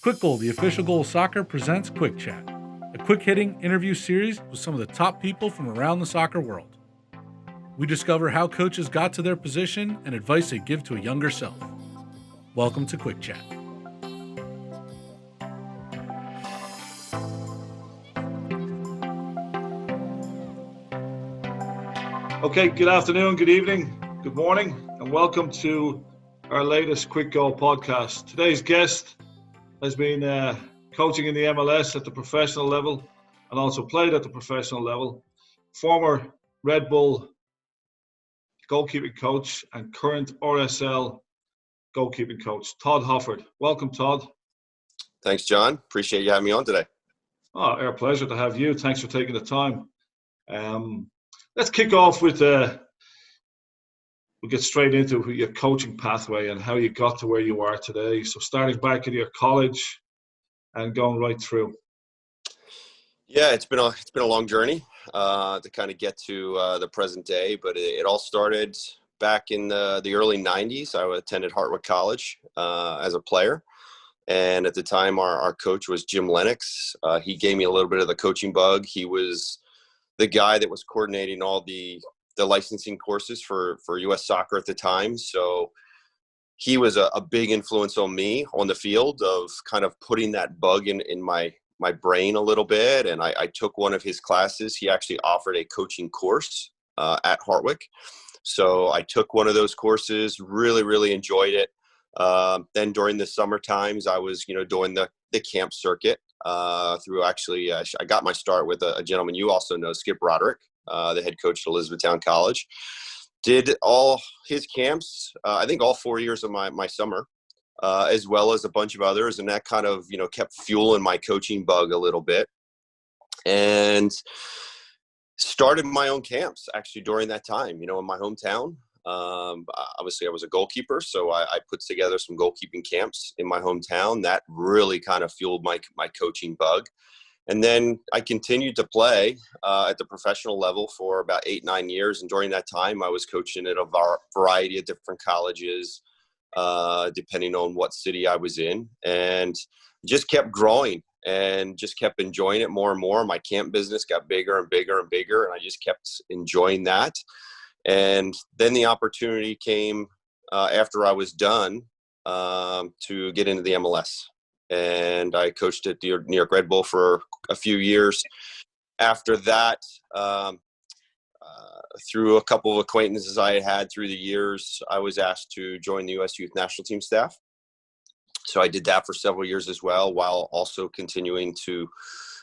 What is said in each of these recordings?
Quick Goal, the official goal of soccer, presents Quick Chat, a quick-hitting interview series with some of the top people from around the soccer world. We discover how coaches got to their position and advice they give to a younger self. Welcome to Quick Chat. Okay, good afternoon, good evening, good morning, and welcome to our latest Quick Goal podcast. Today's guest has been coaching in the MLS at the professional level and also played at the professional level. Former Red Bull goalkeeping coach and current RSL goalkeeping coach, Todd Hoffard. Welcome, Todd. Thanks, John. Appreciate you having me on today. Oh, our pleasure to have you. Thanks for taking the time. Let's kick off with we'll get straight into your coaching pathway and how you got to where you are today. So starting back at your college and going right through. Yeah, it's been a long journey to kind of get to the present day, but it all started back in the early 90s. I attended Hartwick College as a player. And at the time, our coach was Jim Lennox. He gave me a little bit of the coaching bug. He was the guy that was coordinating all the licensing courses for U.S. soccer at the time. So he was a big influence on me on the field of kind of putting that bug in my brain a little bit. And I took one of his classes. He actually offered a coaching course at Hartwick. So I took one of those courses, really enjoyed it. Then during the summer times, I was, doing the camp circuit through actually, I got my start with a gentleman you also know, Skip Roderick, the head coach at Elizabethtown College. Did all his camps, I think all 4 years of my summer, as well as a bunch of others. And that kind of, kept fueling my coaching bug a little bit. And started my own camps actually during that time, in my hometown. Obviously I was a goalkeeper, so I put together some goalkeeping camps in my hometown. That really kind of fueled my coaching bug. And then I continued to play at the professional level for about 8-9 years. And during that time, I was coaching at a variety of different colleges, depending on what city I was in, and just kept growing and just kept enjoying it more and more. My camp business got bigger and bigger and bigger, and I just kept enjoying that. And then the opportunity came after I was done to get into the MLS. And I coached at the New York Red Bull for a few years. After that, through a couple of acquaintances I had through the years, I was asked to join the U.S. Youth National Team staff. So I did that for several years as well, while also continuing to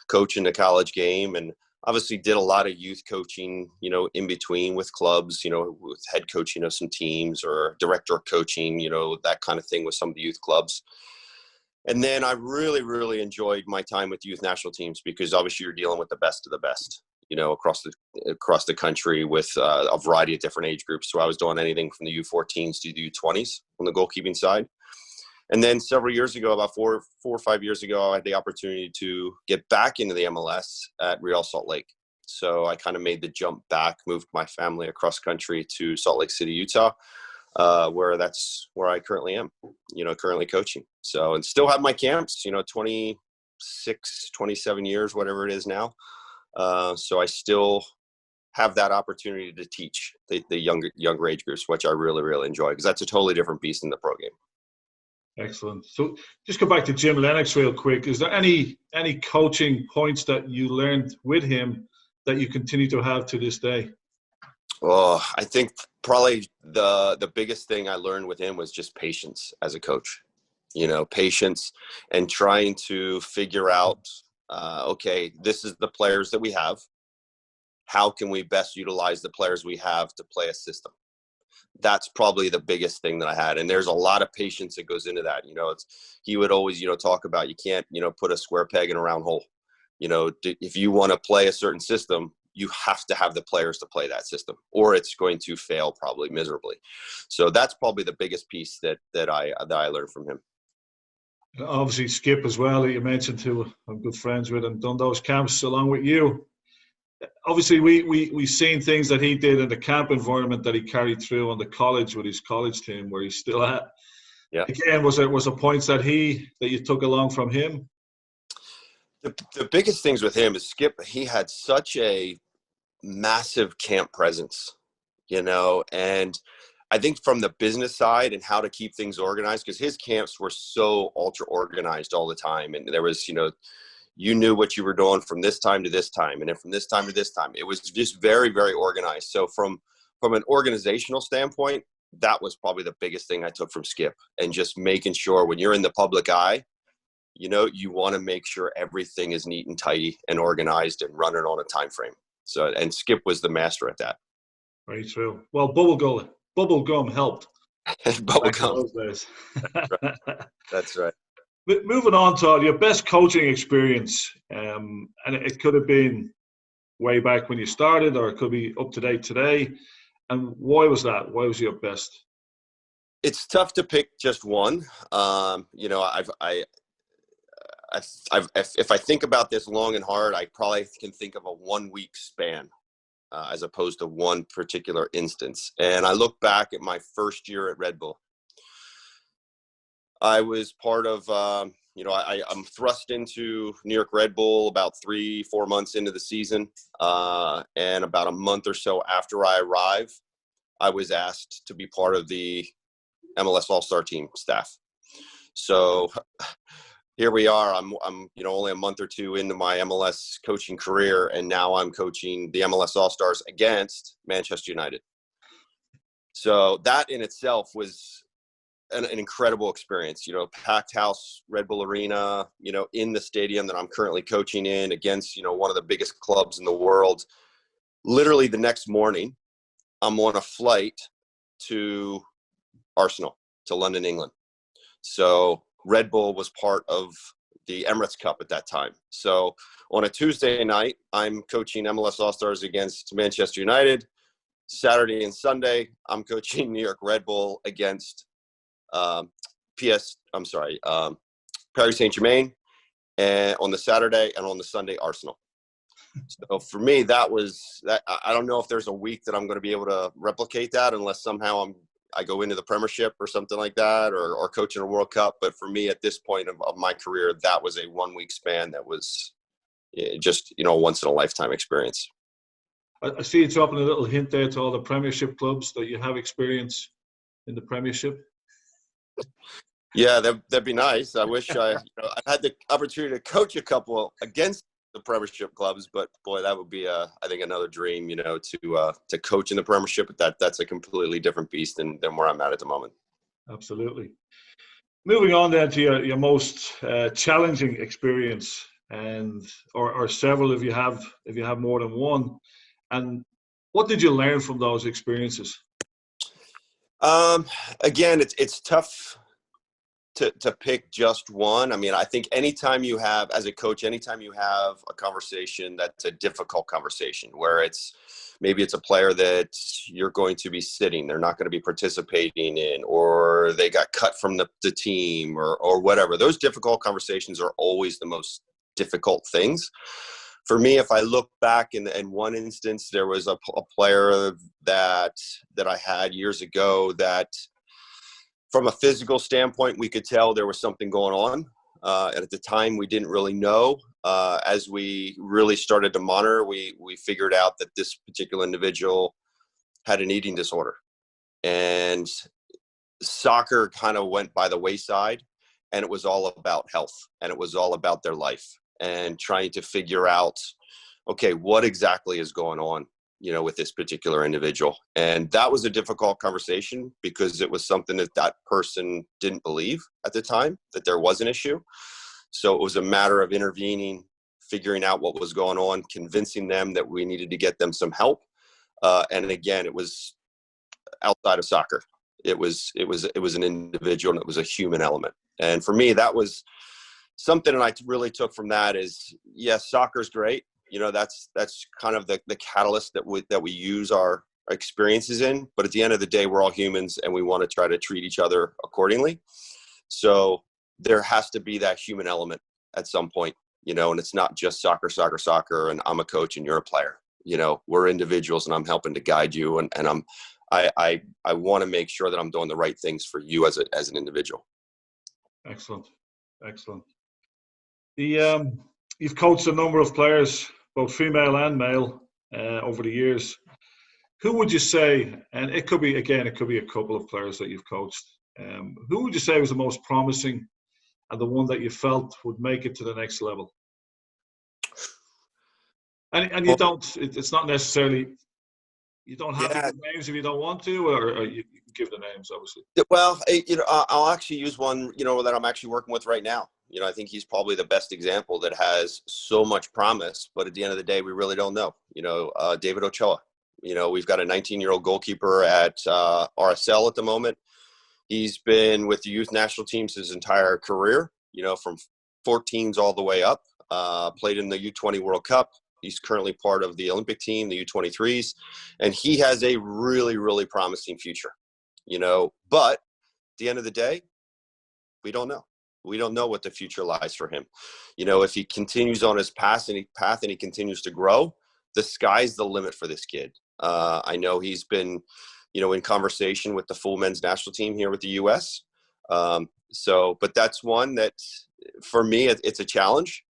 coach in the college game. And obviously did a lot of youth coaching, in between with clubs, with head coaching of some teams or director of coaching, that kind of thing with some of the youth clubs. And then I really enjoyed my time with youth national teams, because obviously you're dealing with the best of the best, across the country with a variety of different age groups. So I was doing anything from the U14s to the U20s on the goalkeeping side. And then several years ago, about four or 5 years ago, I had the opportunity to get back into the MLS at Real Salt Lake. So I kind of made the jump back, moved my family across country to Salt Lake City, Utah, that's where I currently am, currently coaching. So, and still have my camps, 26, 27 years, whatever it is now. So I still have that opportunity to teach the younger age groups, which I really enjoy, because that's a totally different beast in the pro game. Excellent. So just go back to Jim Lennox real quick. Is there any coaching points that you learned with him that you continue to have to this day? Oh, I think probably the biggest thing I learned with him was just patience as a coach. Patience and trying to figure out, okay, this is the players that we have. How can we best utilize the players we have to play a system? That's probably the biggest thing that I had. And there's a lot of patience that goes into that. He would always, talk about, you can't, put a square peg in a round hole. If you want to play a certain system, you have to have the players to play that system, or it's going to fail probably miserably. So that's probably the biggest piece that I learned from him. Obviously Skip as well, that you mentioned, who I'm good friends with and done those camps along with you. Obviously, we've seen things that he did in the camp environment that he carried through on the college with his college team, where he's still at. Yeah. Again, was there points that you took along from him? The biggest things with him is Skip. He had such a massive camp presence, and I think from the business side and how to keep things organized, because his camps were so ultra organized all the time. And there was, you knew what you were doing from this time to this time. And then from this time to this time, it was just very, very organized. So from an organizational standpoint, that was probably the biggest thing I took from Skip, and just making sure when you're in the public eye, you want to make sure everything is neat and tidy and organized and running on a time frame. So, and Skip was the master at that. Very true. Well, bubble gum helped. Bubble gum. Those days. That's right. But moving on, Todd, your best coaching experience, and it could have been way back when you started, or it could be up to date today. And why was that? Why was your best? It's tough to pick just one. If I think about this long and hard, I probably can think of a 1 week span as opposed to one particular instance. And I look back at my first year at Red Bull. I was part of, I'm thrust into New York Red Bull about 3-4 months into the season. And about a month or so after I arrive, I was asked to be part of the MLS All-Star team staff. So here we are. I'm only a month or two into my MLS coaching career, and now I'm coaching the MLS All-Stars against Manchester United. So that in itself was an incredible experience. Packed house, Red Bull Arena, in the stadium that I'm currently coaching in against, one of the biggest clubs in the world. Literally the next morning, I'm on a flight to Arsenal, to London, England. So Red Bull was part of the Emirates Cup at that time. So on a Tuesday night, I'm coaching MLS All-Stars against Manchester United. Saturday and Sunday, I'm coaching New York Red Bull against Paris Saint-Germain, and on the Saturday, and on the Sunday, Arsenal. So for me, that was that. I don't know if there's a week that I'm going to be able to replicate that, unless somehow I go into the Premiership or something like that, or coach in a World Cup. But for me, at this point of my career, that was a 1 week span that was just, once in a lifetime experience. I see you dropping a little hint there to all the Premiership clubs that you have experience in the Premiership. Yeah, that'd be nice. I wish I had the opportunity to coach a couple against the Premiership clubs, but boy, that would be I think another dream, to coach in the Premiership. But that's a completely different beast than where I'm at the moment. Absolutely. Moving on then to your most challenging experience, or several if you have more than one, and what did you learn from those experiences? Again, it's tough to pick just one. I mean, I think anytime you have a conversation that's a difficult conversation, where maybe it's a player that you're going to be sitting, they're not going to be participating in, or they got cut from the team, or whatever. Those difficult conversations are always the most difficult things. For me, if I look back in one instance, there was a player that I had years ago that, from a physical standpoint, we could tell there was something going on. At the time, we didn't really know. As we really started to monitor, we figured out that this particular individual had an eating disorder. And soccer kind of went by the wayside, and it was all about health, and it was all about their life, and trying to figure out, okay, what exactly is going on, with this particular individual. And that was a difficult conversation, because it was something that person didn't believe at the time, that there was an issue. So it was a matter of intervening, figuring out what was going on, convincing them that we needed to get them some help. And again, it was outside of soccer. It was an individual, and it was a human element. And for me, that was something that I really took from that is, yes, soccer's great. That's kind of the catalyst that we use our experiences in. But at the end of the day, we're all humans, and we want to try to treat each other accordingly. So there has to be that human element at some point, and it's not just soccer, and I'm a coach and you're a player. We're individuals, and I'm helping to guide you, and I want to make sure that I'm doing the right things for you as an individual. Excellent. You've coached a number of players, both female and male, over the years. Who would you say, and it could be a couple of players that you've coached, who would you say was the most promising and the one that you felt would make it to the next level? And you don't, it's not necessarily, you don't have to give names if you don't want to, or you can give the names, obviously. Well, I'll actually use one, that I'm actually working with right now. I think he's probably the best example that has so much promise, but at the end of the day, we really don't know. David Ochoa. We've got a 19-year-old goalkeeper at RSL at the moment. He's been with the youth national teams his entire career, from 14s all the way up, played in the U20 World Cup. He's currently part of the Olympic team, the U23s, and he has a really, really promising future, but at the end of the day, we don't know. We don't know what the future lies for him. If he continues on his path and he continues to grow, the sky's the limit for this kid. I know he's been, in conversation with the full men's national team here with the U.S. But that's one that, for me, it's a challenge,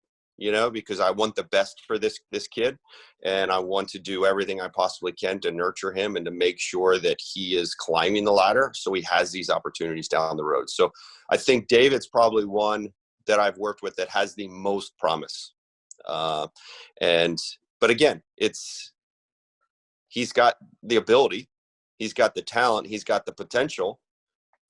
because I want the best for this kid, and I want to do everything I possibly can to nurture him and to make sure that he is climbing the ladder so he has these opportunities down the road. So I think David's probably one that I've worked with that has the most promise. But again, he's got the ability, he's got the talent, he's got the potential.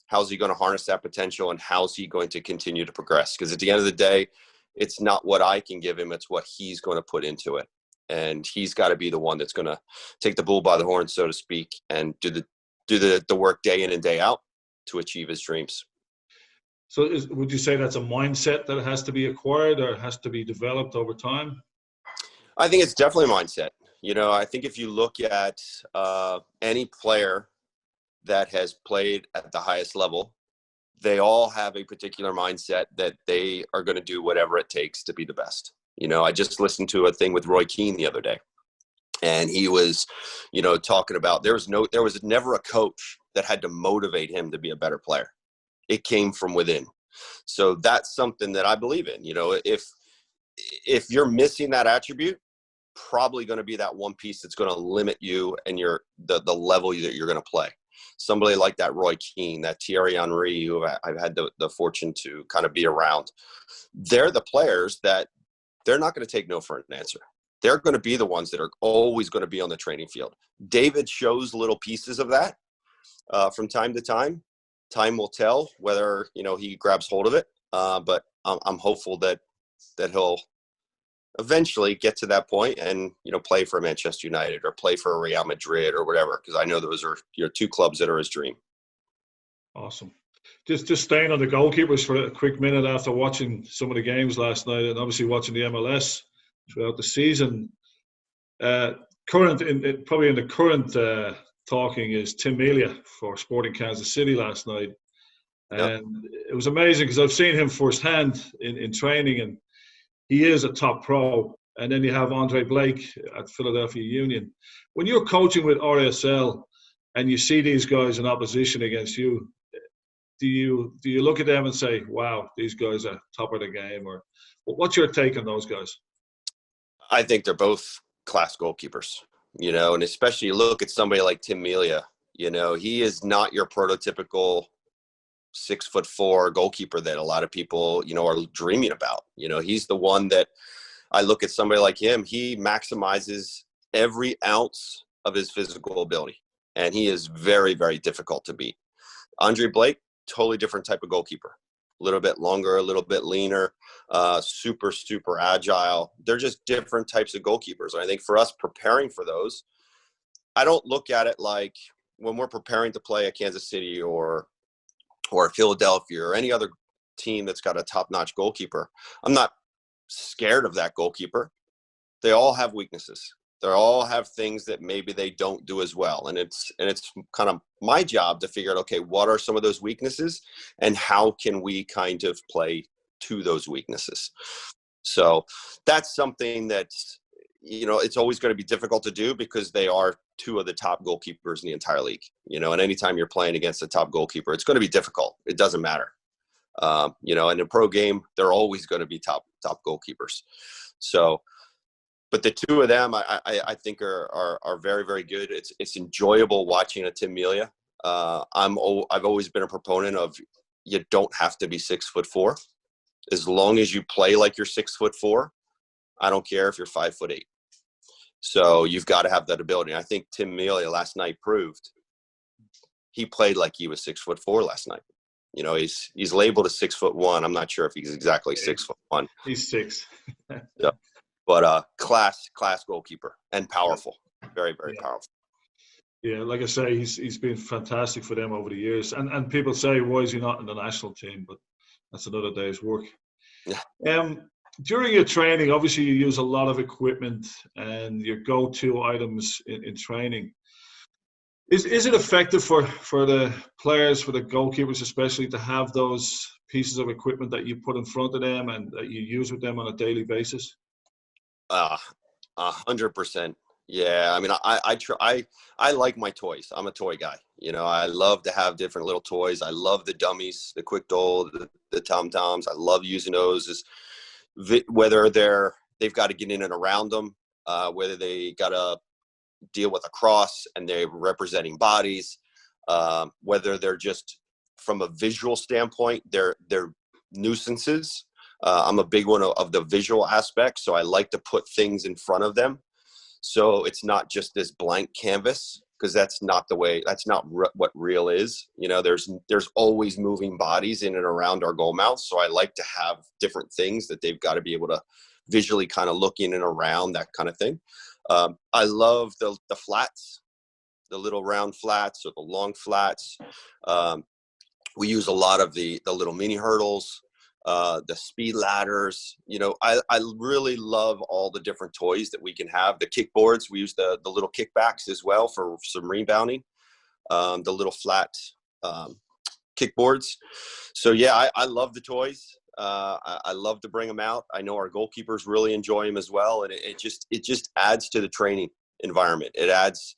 How's he going to harness that potential, and how's he going to continue to progress? Because at the end of the day, it's not what I can give him, it's what he's going to put into it. And he's got to be the one that's going to take the bull by the horn, so to speak, and do the work day in and day out to achieve his dreams. So would you say that's a mindset that has to be acquired or has to be developed over time? I think it's definitely a mindset. I think if you look at any player that has played at the highest level, they all have a particular mindset that they are going to do whatever it takes to be the best. I just listened to a thing with Roy Keane the other day, and he was, talking about there was never a coach that had to motivate him to be a better player. It came from within. So that's something that I believe in. If you're missing that attribute, probably going to be that one piece that's going to limit you and the level that you're going to play. Somebody like that Roy Keane, that Thierry Henry, who I've had the fortune to kind of be around, they're the players that they're not going to take no for an answer. They're going to be the ones that are always going to be on the training field. David shows little pieces of that from time to time. Time will tell whether, he grabs hold of it. But I'm hopeful that he'll eventually get to that point and, play for Manchester United or play for Real Madrid or whatever, because I know those are two clubs that are his dream. Awesome. Just staying on the goalkeepers for a quick minute after watching some of the games last night and obviously watching the MLS throughout the season. Probably in the current talking is Tim Melia for Sporting Kansas City last night. And It was amazing because I've seen him firsthand in training, and he is a top pro. And then you have Andre Blake at Philadelphia Union. When you're coaching with RSL and you see these guys in opposition against you, do you look at them and say, wow, these guys are top of the game? Or what's your take on those guys? I think they're both class goalkeepers, and especially look at somebody like Tim Melia. He is not your prototypical 6'4" goalkeeper that a lot of people, are dreaming about. He's the one that I look at somebody like him. He maximizes every ounce of his physical ability, and he is very, very difficult to beat. Andre Blake, totally different type of goalkeeper. A little bit longer, a little bit leaner, super, super agile. They're just different types of goalkeepers. And I think for us preparing for those, I don't look at it like when we're preparing to play at Kansas City or Philadelphia or any other team that's got a top-notch goalkeeper. I'm not scared of that goalkeeper. They all have weaknesses. They all have things that maybe they don't do as well. And it's kind of my job to figure out, okay, what are some of those weaknesses and how can we kind of play to those weaknesses? So that's something that, it's always going to be difficult to do because they are two of the top goalkeepers in the entire league, and anytime you're playing against a top goalkeeper, it's going to be difficult. It doesn't matter. In a pro game, they're always going to be top goalkeepers. So, but the two of them, I think are very, very good. It's enjoyable watching a Tim Melia. I've always been a proponent of, you don't have to be 6'4". As long as you play like you're 6'4", I don't care if you're 5'8". So you've got to have that ability. And I think Tim Melia last night proved he played like he was 6'4" last night. He's labeled as 6'1". I'm not sure if he's exactly 6'1". He's 6. Yeah. But class goalkeeper and powerful, very, very powerful. Yeah, like I say, he's been fantastic for them over the years. And people say, why is he not in the national team? But that's another day's work. Yeah. During your training, obviously you use a lot of equipment and your go-to items in training. Is it effective for the players, for the goalkeepers especially, to have those pieces of equipment that you put in front of them and that you use with them on a daily basis? 100%. Yeah, I mean, I like my toys. I'm a toy guy. I love to have different little toys. I love the dummies, the Kwik doll, the tom-toms. I love using those, whether they've got to get in and around them, whether they got to deal with a cross and they're representing bodies, whether they're just from a visual standpoint, they're nuisances. I'm a big one of the visual aspect, so I like to put things in front of them. So it's not just this blank canvas, because that's not what real is. There's always moving bodies in and around our goal mouth. So I like to have different things that they've got to be able to visually kind of look in and around, that kind of thing. I love the flats, the little round flats or the long flats. We use a lot of the little mini hurdles. The speed ladders, I really love all the different toys that we can have. The kickboards, we use the little kickbacks as well for some rebounding, the little flat kickboards. So yeah, I love the toys. I love to bring them out. I know our goalkeepers really enjoy them as well. And it just adds to the training environment. It adds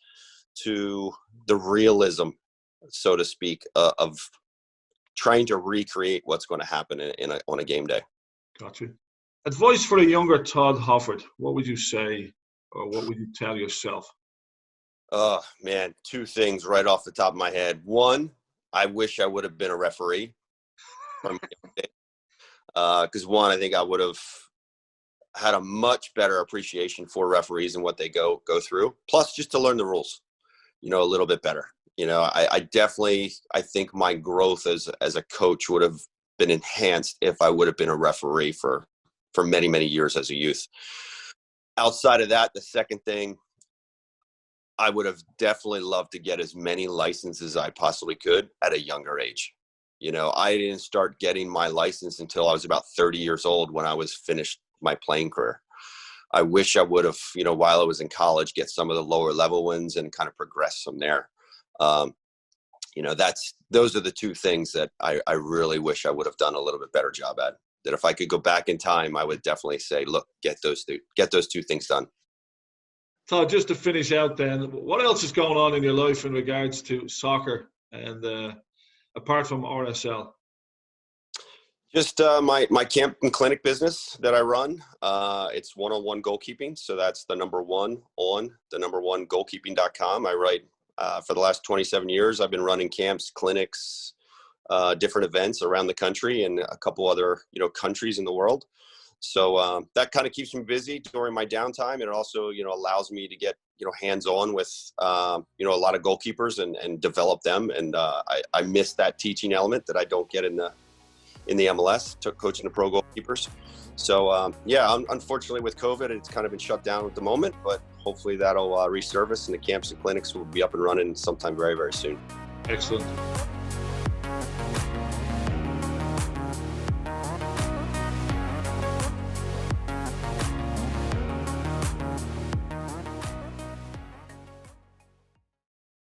to the realism, so to speak, of trying to recreate what's going to happen on a game day. Gotcha. Advice for a younger Todd Hoffard, what would you say, or what would you tell yourself? Oh, man, two things right off the top of my head. One, I wish I would have been a referee. Because I think I would have had a much better appreciation for referees and what they go through. Plus, just to learn the rules, a little bit better. I definitely think my growth as a coach would have been enhanced if I would have been a referee for many, many years as a youth. Outside of that, the second thing, I would have definitely loved to get as many licenses as I possibly could at a younger age. I didn't start getting my license until I was about 30 years old, when I was finished my playing career. I wish I would have, while I was in college, get some of the lower level ones and kind of progress from there. Those are the two things that I really wish I would have done a little bit better job at. That if I could go back in time, I would definitely say, look, get those two things done. So just to finish out then, what else is going on in your life in regards to soccer and apart from RSL? Just my camp and clinic business that I run. It's one-on-one goalkeeping. So that's the number one goalkeeping.com. I write for the last 27 years. I've been running camps, clinics, different events around the country and a couple other, countries in the world. So that kind of keeps me busy during my downtime. And it also, allows me to get, hands-on with, a lot of goalkeepers and develop them. And I miss that teaching element that I don't get in the MLS, coaching the pro goalkeepers. So, unfortunately with COVID, it's kind of been shut down at the moment, but hopefully that'll resurface and the camps and clinics will be up and running sometime very, very soon. Excellent.